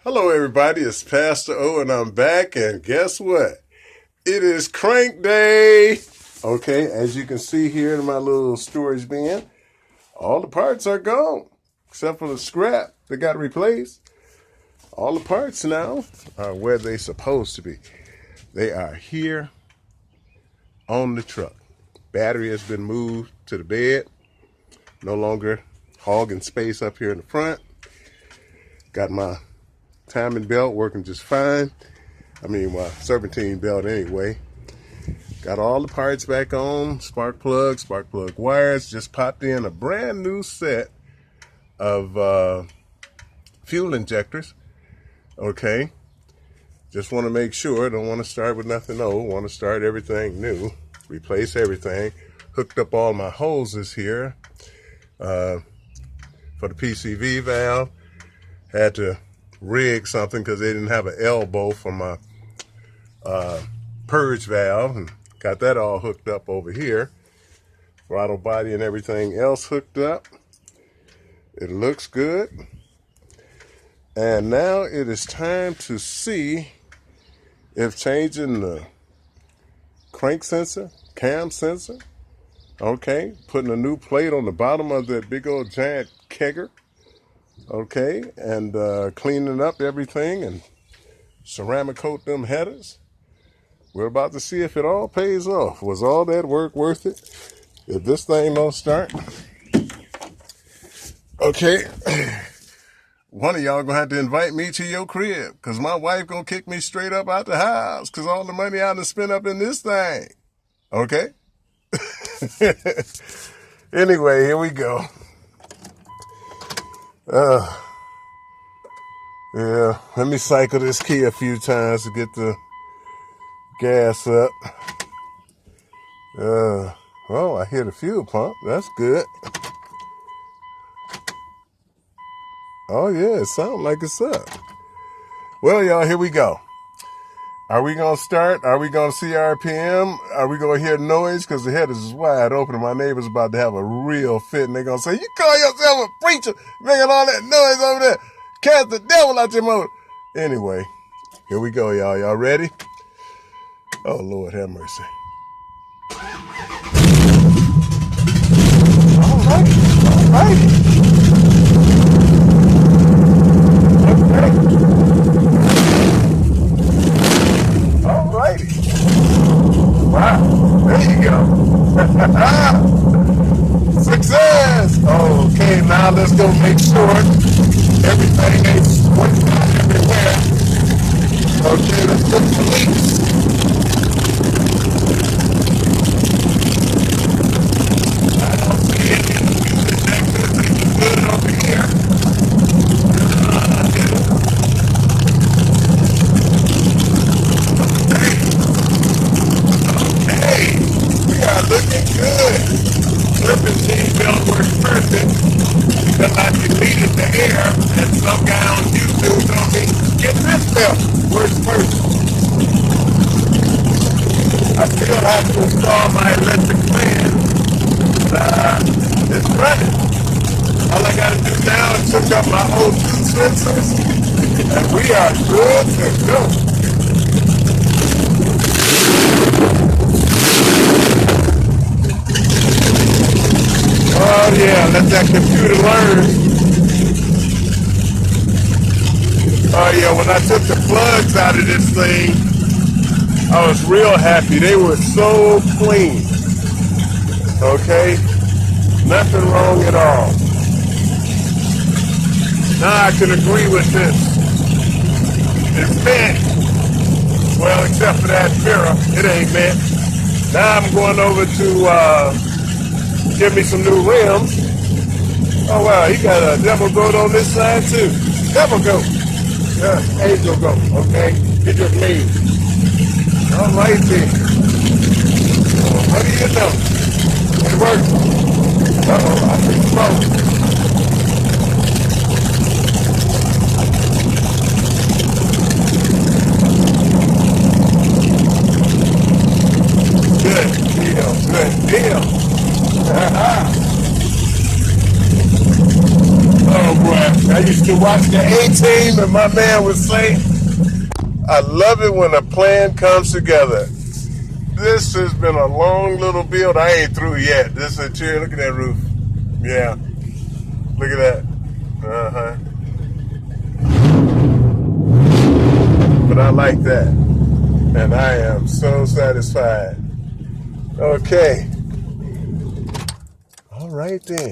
Hello, everybody. It's Pastor O, and I'm back. And guess what? It is crank day. Okay, as you can see here in my little storage bin, all the parts are gone except for the scrap that got replaced. All the parts now are where they're supposed to be. They are here on the truck. Battery has been moved to the bed. No longer hogging space up here in the front. Got my timing belt working just fine. I mean, my serpentine belt anyway. Got all the parts back on. Spark plug wires. Just popped in a brand new set of fuel injectors. Okay. Just want to make sure. Don't want to start with nothing old. Want to start everything new. Replace everything. Hooked up all my hoses here for the PCV valve. Had to rig something because they didn't have an elbow for my purge valve, and got that all hooked up over here. Throttle body and everything else hooked up. It looks good. And now it is time to see if changing the crank sensor, cam sensor, okay, putting a new plate on the bottom of that big old giant kegger. Okay, and cleaning up everything and ceramic coat them headers. We're about to see if it all pays off. Was all that work worth it? If this thing don't start. Okay, one of y'all gonna have to invite me to your crib, because my wife gonna kick me straight up out the house because all the money I done spent up in this thing. Okay? Anyway, here we go. Yeah, let me cycle this key a few times to get the gas up. Oh, I hear the fuel pump. That's good. Oh, yeah, it sounds like it's up. Well, y'all, here we go. Are we going to start? Are we going to see RPM? Are we going to hear noise? Because the headers is wide open and my neighbor's about to have a real fit. And they're going to say, you call yourself a preacher, making all that noise over there. Cast the devil out your motor. Anyway, here we go, y'all. Y'all ready? Oh, Lord, have mercy. All right. Alrighty. Wow. There you go. Success. Okay, now let's go make sure everything ain't squirting out everywhere. Okay, let's look for leaks. I don't see any injectors. They look good over here. Looking good. Serpentine belt works perfect because I deleted the air and some guy on YouTube told me, get this belt. Works perfect. I still have to install my electric fan. It's running. All I got to do now is hook up my O2 sensors and we are good to go. Oh yeah, let that computer learn. Oh yeah, when I took the plugs out of this thing, I was real happy. They were so clean. Okay? Nothing wrong at all. Now I can agree with this. It's meant. Well, except for that mirror, it ain't meant. Now I'm going over to give me some new rims. Oh wow, he got a devil goat on this side too. Devil goat. Yeah, angel goat, okay? It just means. All right then. What do you know? It works. Uh-oh, I see smoke. Good deal. Oh boy, I used to watch the A-Team, and my man would say, I love it when a plan comes together. This has been a long little build. I ain't through yet. This is a chair. Look at that roof. Yeah. Look at that. Uh-huh. But I like that. And I am so satisfied. Okay. All right then.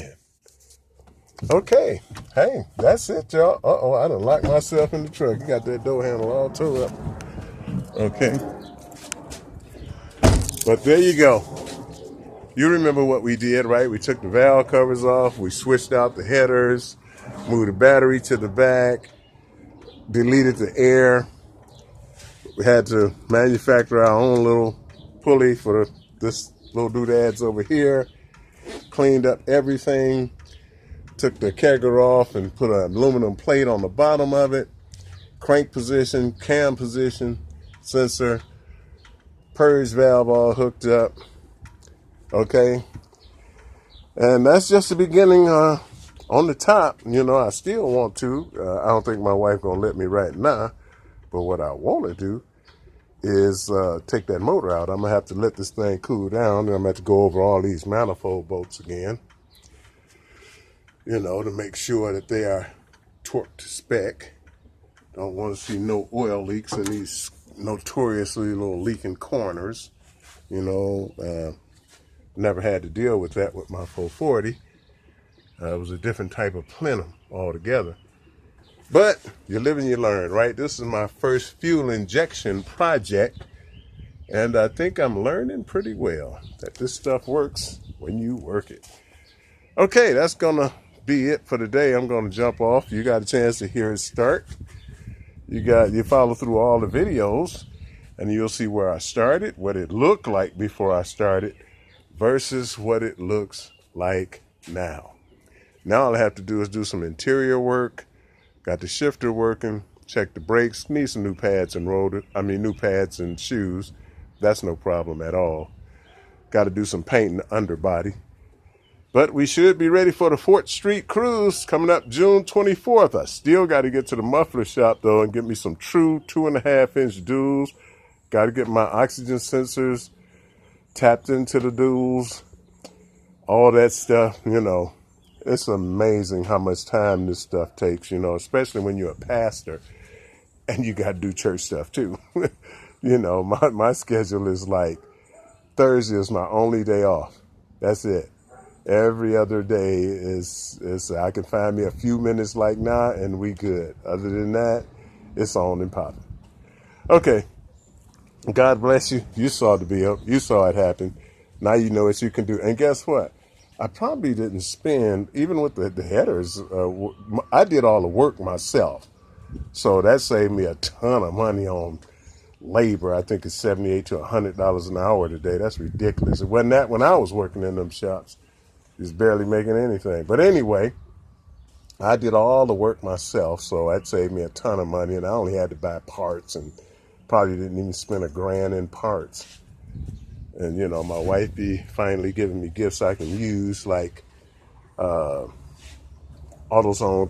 Okay. Hey, that's it, y'all. Uh-oh, I done locked myself in the truck. You got that door handle all tore up. Okay. But there you go. You remember what we did, right? We took the valve covers off. We switched out the headers, moved the battery to the back, deleted the air. We had to manufacture our own little pulley for this little doodads over here. Cleaned up everything. Took the kegger off and put an aluminum plate on the bottom of it. Crank position, cam position, sensor, purge valve all hooked up. Okay. And that's just the beginning on the top. You know, I still want to. I don't think my wife going to let me right now. But what I want to do is take that motor out. I'm going to have to let this thing cool down. And I'm going to have to go over all these manifold bolts again. You know, to make sure that they are torqued to spec. Don't want to see no oil leaks in these notoriously little leaking corners. You know, never had to deal with that with my 440. It was a different type of plenum altogether. But you live and you learn, right? This is my first fuel injection project. And I think I'm learning pretty well that this stuff works when you work it. Okay, that's going to be it for today. I'm going to jump off. You got a chance to hear it start. You follow through all the videos, and you'll see where I started, what it looked like before I started, versus what it looks like now. Now all I have to do is do some interior work. Got the shifter working, check the brakes, need some new pads and new pads and shoes. That's no problem at all. Got to do some painting the underbody. But we should be ready for the 4th Street cruise coming up June 24th. I still got to get to the muffler shop, though, and get me some true 2.5-inch duals. Got to get my oxygen sensors tapped into the duals. All that stuff, you know. It's amazing how much time this stuff takes, you know, especially when you're a pastor and you got to do church stuff, too. You know, my schedule is like Thursday is my only day off. That's it. Every other day is I can find me a few minutes like now and we good. Other than that, it's on and popping. Okay. God bless you. You saw the bill. You saw it happen. Now you know what you can do. And guess what? I probably didn't spend, even with the headers, I did all the work myself. So that saved me a ton of money on labor. I think it's $78 to $100 an hour today. That's ridiculous. It wasn't that when I was working in them shops. Just barely making anything. But anyway, I did all the work myself, so that saved me a ton of money, and I only had to buy parts and probably didn't even spend $1,000 in parts. And, you know, my wife be finally giving me gifts I can use, like AutoZone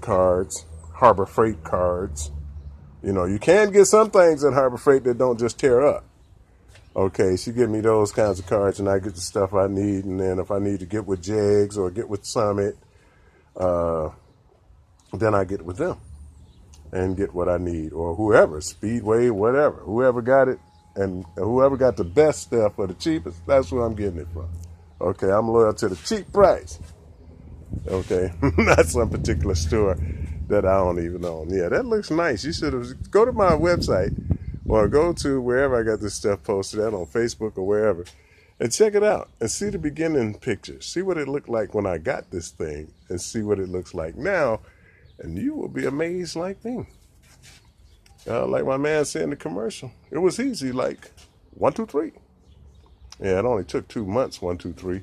cards, Harbor Freight cards. You know, you can get some things at Harbor Freight that don't just tear up. Okay, she give me those kinds of cards, and I get the stuff I need. And then if I need to get with Jegs or get with Summit, then I get with them and get what I need. Or whoever, Speedway, whatever. Whoever got it and whoever got the best stuff or the cheapest, that's where I'm getting it from. Okay, I'm loyal to the cheap price. Okay, not some particular store that I don't even own. Yeah, that looks nice. You should have go to my website or go to wherever I got this stuff posted at on Facebook or wherever and check it out and see the beginning pictures. See what it looked like when I got this thing and see what it looks like now. And you will be amazed like me. Like my man said in the commercial, it was easy, like 1, 2, 3. Yeah, it only took 2 months, 1, 2, 3.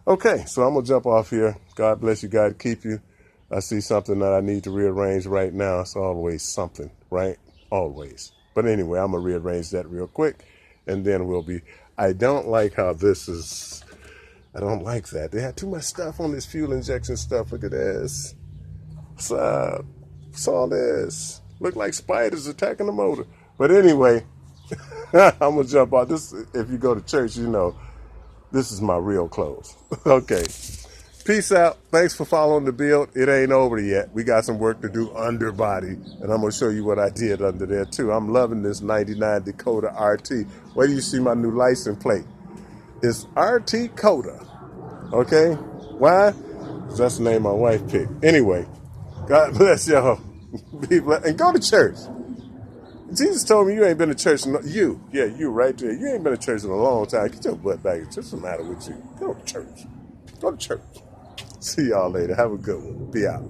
Okay, so I'm going to jump off here. God bless you, God keep you. I see something that I need to rearrange right now. It's always something, right? Always. But anyway, I'm going to rearrange that real quick, and then we'll be... I don't like how this is... I don't like that. They had too much stuff on this fuel injection stuff. Look at this. So, What's all this? Look like spiders attacking the motor. But anyway, I'm gonna jump out. This, if you go to church, you know this is my real clothes. Okay. Peace out. Thanks for following the build. It ain't over yet. We got some work to do underbody, and I'm gonna show you what I did under there too. I'm loving this '99 Kota RT. Wait till you see my new license plate. It's RT Kota. Okay? Why? 'Cause that's the name my wife picked. Anyway, God bless y'all. Be blessed. And go to church. Jesus told me you ain't been to church. You right there. You ain't been to church in a long time. Get your butt back. What's the matter with you? Go to church. Go to church. See y'all later. Have a good one. Be out.